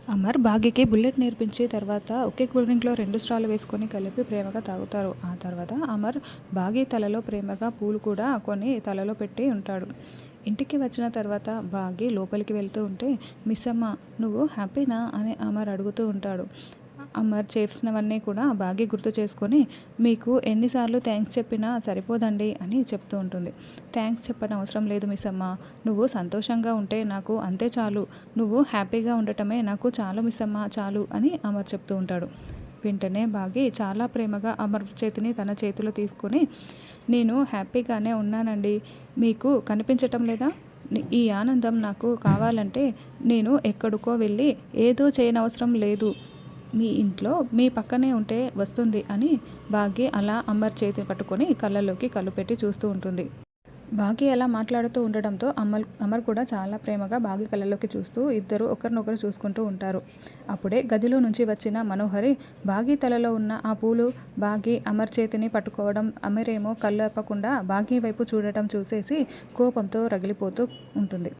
Amar బాగీకి bullet నేర్పించి తర్వాత ఒకే cool డ్రింక్లో 2 స్ట్రాలు వేసుకొని కలిపి ప్రేమగా తాగుతారు. ఆ తర్వాత అమర్ బాగీ తలలో ప్రేమగా పూలు కూడా కొని తలలో పెట్టి ఉంటాడు. ఇంటికి వచ్చిన తర్వాత బాగీ లోపలికి వెళ్తూ ఉంటే మిస్సమ్మ నువ్వు హ్యాపీనా అని అమర్ అడుగుతూ ఉంటాడు. అమర్ చేసినవన్నీ కూడా బాగీ గుర్తు చేసుకొని మీకు ఎన్నిసార్లు థ్యాంక్స్ చెప్పినా సరిపోదండి అని చెప్తూ ఉంటుంది. థ్యాంక్స్ చెప్పని అవసరం లేదు మిస్సమ్మ, నువ్వు సంతోషంగా ఉంటే నాకు అంతే చాలు, నువ్వు హ్యాపీగా ఉండటమే నాకు చాలు మిస్సమ్మ చాలు అని అమర్ చెప్తూ ఉంటాడు. వెంటనే బాగీ చాలా ప్రేమగా అమర్ చేతిని తన చేతిలో తీసుకొని నేను హ్యాపీగానే ఉన్నానండి, మీకు కనిపించటం లేదా, ఈ ఆనందం నాకు కావాలంటే నేను ఎక్కడికో వెళ్ళి ఏదో చేయనవసరం లేదు, మీ ఇంట్లో మీ పక్కనే ఉంటే వస్తుంది అని భాగ్య అలా అమర్ చేతిని పట్టుకొని కళ్ళల్లోకి కళ్ళు పెట్టి చూస్తూ ఉంటుంది. భాగ్య అలా మాట్లాడుతూ ఉండడంతో అమర్ కూడా చాలా ప్రేమగా భాగ్య కళ్ళల్లోకి చూస్తూ ఇద్దరు ఒకరినొకరు చూసుకుంటూ ఉంటారు. అప్పుడే గదిలో నుంచి వచ్చిన మనోహరి భాగ్య తలలో ఉన్న ఆ పూలు భాగ్య అమర్ చేతిని పట్టుకోవడం, అమరేమో కళ్ళప్పకుండా భాగ్య వైపు చూడటం చూసేసి కోపంతో రగిలిపోతూ ఉంటుంది.